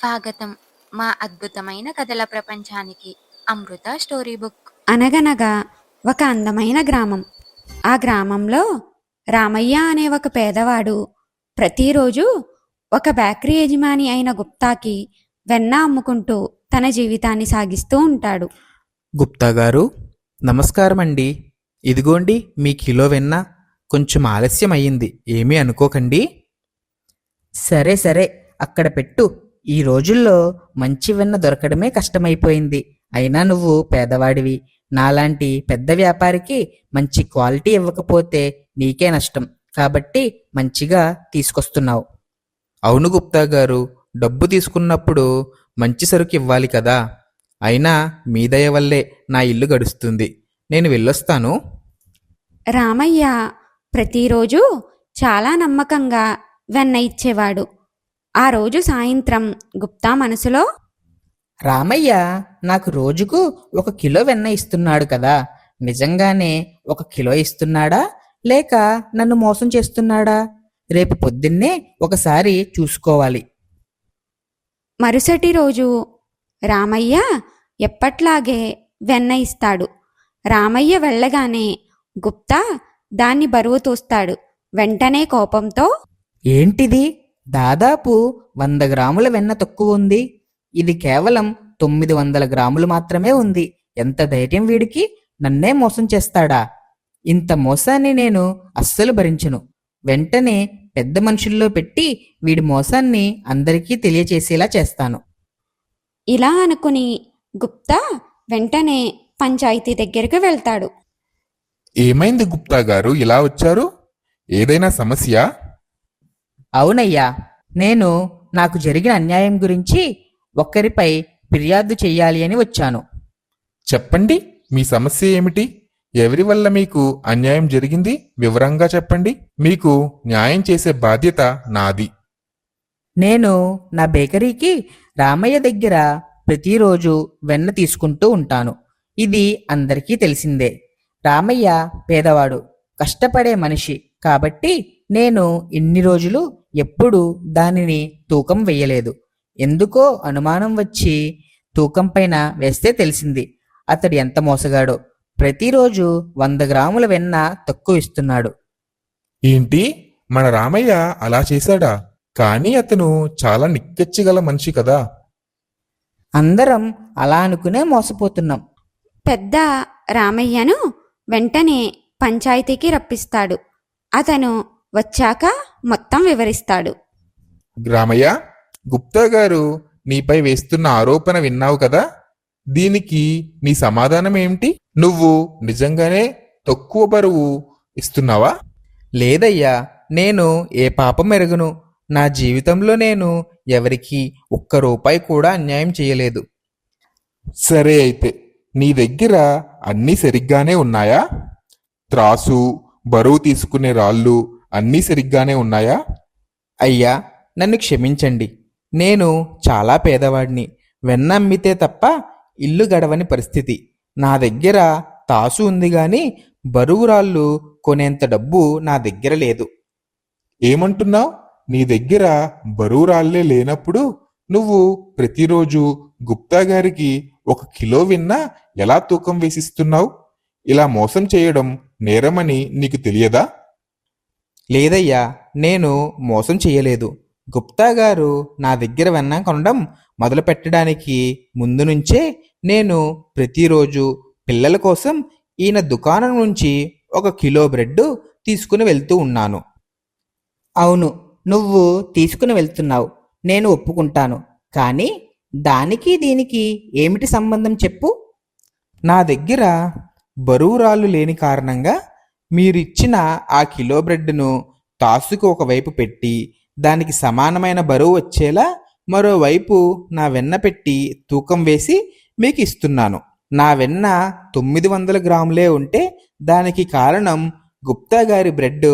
స్వాగతం మా అద్భుతమైన కథల ప్రపంచానికి. అమృత స్టోరీ బుక్. అనగనగా ఒక అందమైన గ్రామం. ఆ గ్రామంలో రామయ్య అనే ఒక పేదవాడు ప్రతిరోజు ఒక బేకరీ యజమాని అయిన గుప్తాకి వెన్న అమ్ముకుంటూ తన జీవితాన్ని సాగిస్తూ ఉంటాడు. గుప్తా గారు, నమస్కారం అండి. ఇదిగోండి మీ కిలో వెన్న. కొంచెం ఆలస్యం అయ్యింది, ఏమీ అనుకోకండి. సరే సరే, అక్కడ పెట్టు. ఈ రోజుల్లో మంచి వెన్న దొరకడమే కష్టమైపోయింది. అయినా నువ్వు పేదవాడివి. నాలాంటి పెద్ద వ్యాపారికి మంచి క్వాలిటీ ఇవ్వకపోతే నీకే నష్టం. కాబట్టి మంచిగా తీసుకొస్తున్నావు. అవును గుప్తా గారు, డబ్బు తీసుకున్నప్పుడు మంచి సరుకు ఇవ్వాలి కదా. అయినా మీ దయ వల్లే నా ఇల్లు గడుస్తుంది. నేను వెళ్ళొస్తాను. రామయ్య ప్రతిరోజు చాలా నమ్మకంగా వెన్న ఇచ్చేవాడు. ఆ రోజు సాయంత్రం గుప్తా మనసులో, రామయ్య నాకు రోజుకు 1 కిలో వెన్న ఇస్తున్నాడు కదా. నిజంగానే 1 కిలో ఇస్తున్నాడా, లేక నన్ను మోసం చేస్తున్నాడా? రేపు పొద్దున్నే ఒకసారి చూసుకోవాలి. మరుసటి రోజు రామయ్య ఎప్పట్లాగే వెన్న ఇస్తాడు. రామయ్య వెళ్ళగానే గుప్తా దాన్ని బరువు తూస్తాడు. వెంటనే కోపంతో, ఏంటిది, దాదాపు 100 గ్రాముల వెన్న తక్కువ ఉంది. ఇది కేవలం 900 గ్రాములు మాత్రమే ఉంది. ఎంత ధైర్యం వీడికి! నన్నే మోసం చేస్తాడా? ఇంత మోసాన్ని నేను అస్సలు భరించను. వెంటనే పెద్ద మనుషుల్లో పెట్టి వీడి మోసాన్ని అందరికీ తెలియచేసేలా చేస్తాను. ఇలా అనుకుని గుప్తా వెంటనే పంచాయతీ దగ్గరికి వెళ్తాడు. ఏమైంది గుప్తా గారు, ఇలా వచ్చారు? ఏదైనా సమస్య? అవునయ్యా, నేను నాకు జరిగిన అన్యాయం గురించి ఒక్కరిపై ఫిర్యాదు చెయ్యాలి అని వచ్చాను. చెప్పండి, మీ సమస్య ఏమిటి? ఎవరి వల్ల మీకు అన్యాయం జరిగింది వివరంగా చెప్పండి. మీకు న్యాయం చేసే బాధ్యత నాది. నేను నా బేకరీకి రామయ్య దగ్గర ప్రతిరోజు వెన్న తీసుకుంటూ ఉంటాను. ఇది అందరికీ తెలిసిందే. రామయ్య పేదవాడు, కష్టపడే మనిషి. కాబట్టి నేను ఇన్ని రోజులు ఎప్పుడూ దానిని తూకం వెయ్యలేదు. ఎందుకో అనుమానం వచ్చి తూకం పైన వేస్తే తెలిసింది అతడు ఎంత మోసగాడో. ప్రతిరోజు 100 గ్రాముల వెన్న తక్కువ ఇస్తున్నాడు. ఏంటి, మన రామయ్య అలా చేశాడా? కానీ అతను చాలా నిక్కచ్చిగల మనిషి కదా. అందరం అలా అనుకునే మోసపోతున్నాం. పెద్ద రామయ్యను వెంటనే పంచాయతీకి రప్పిస్తాడు. అతను వచ్చాక మొత్తం వివరిస్తాడు. రామయ్య, గుప్తా గారు నీపై వేస్తున్న ఆరోపణ విన్నావు కదా. దీనికి నీ సమాధానం ఏమిటి? నువ్వు నిజంగానే తక్కువ బరువు ఇస్తున్నావా? లేదయ్యా, నేను ఏ పాపం ఎరగను. నా జీవితంలో నేను ఎవరికీ 1 రూపాయి కూడా అన్యాయం చేయలేదు. సరే అయితే, నీ దగ్గర అన్నీ సరిగ్గానే ఉన్నాయా? త్రాసు, బరువు తీసుకునే రాళ్ళు అన్నీ సరిగ్గానే ఉన్నాయా? అయ్యా, నన్ను క్షమించండి. నేను చాలా పేదవాడిని. వెన్న అమ్మితే తప్ప ఇల్లు గడవని పరిస్థితి. నా దగ్గర తాసు ఉంది గాని బరువు రాళ్ళు కొనేంత డబ్బు నా దగ్గర లేదు. ఏమంటున్నావు? నీ దగ్గర బరువు రాళ్లే లేనప్పుడు నువ్వు ప్రతిరోజు గుప్తా గారికి 1 కిలో వెన్న ఎలా తూకం వేసిస్తున్నావు? ఇలా మోసం చేయడం నేరమని నీకు తెలియదా? లేదయ్యా, నేను మోసం చెయ్యలేదు. గుప్తా గారు నా దగ్గర వెన్న కొనడం మొదలు పెట్టడానికి ముందు నుంచే నేను ప్రతిరోజు పిల్లల కోసం ఈయన దుకాణం నుంచి 1 కిలో బ్రెడ్ తీసుకుని వెళ్తూ ఉన్నాను. అవును, నువ్వు తీసుకుని వెళ్తున్నావు, నేను ఒప్పుకుంటాను. కానీ దానికి దీనికి ఏమిటి సంబంధం చెప్పు? నా దగ్గర బరువు రాళ్ళు లేని కారణంగా మీరిచ్చిన ఆ కిలో బ్రెడ్ను తాసుకు ఒకవైపు పెట్టి దానికి సమానమైన బరువు వచ్చేలా మరోవైపు నా వెన్న పెట్టి తూకం వేసి మీకు ఇస్తున్నాను. నా వెన్న 900 గ్రాములే ఉంటే దానికి కారణం గుప్తా గారి బ్రెడ్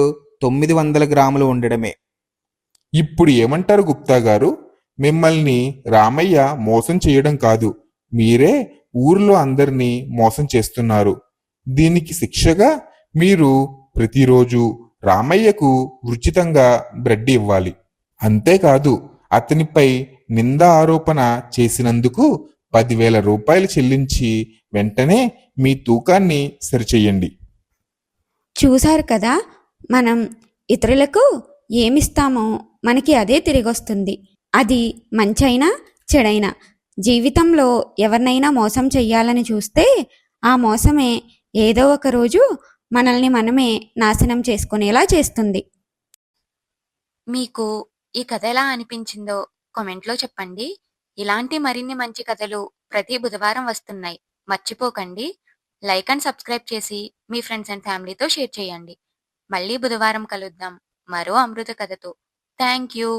900 గ్రాములు ఉండడమే. ఇప్పుడు ఏమంటారు గుప్తా గారు? మిమ్మల్ని రామయ్య మోసం చేయడం కాదు, మీరే ఊర్లో అందరినీ మోసం చేస్తున్నారు. దీనికి శిక్షగా మీరు ప్రతిరోజు రామయ్యకు ఉచితంగా బ్రెడ్ ఇవ్వాలి. అంతేకాదు, అతనిపై నింద ఆరోపణ చేసినందుకు 10,000 రూపాయలు చెల్లించి వెంటనే మీ తూకాన్ని సరిచెయ్యండి. చూశారు కదా, మనం ఇతరులకు ఏమిస్తామో మనకి అదే తిరిగొస్తుంది. అది మంచైనా చెడైనా. జీవితంలో ఎవరినైనా మోసం చెయ్యాలని చూస్తే ఆ మోసమే ఏదో ఒక రోజు మనల్ని మనమే నాశనం చేసుకునేలా చేస్తుంది. మీకు ఈ కథ ఎలా అనిపించిందో కామెంట్లో చెప్పండి. ఇలాంటి మరిన్ని మంచి కథలు ప్రతి బుధవారం వస్తున్నాయి. మర్చిపోకండి. లైక్ అండ్ సబ్స్క్రైబ్ చేసి మీ ఫ్రెండ్స్ అండ్ ఫ్యామిలీతో షేర్ చేయండి. మళ్ళీ బుధవారం కలుద్దాం మరో అమృత కథతో. Thank you.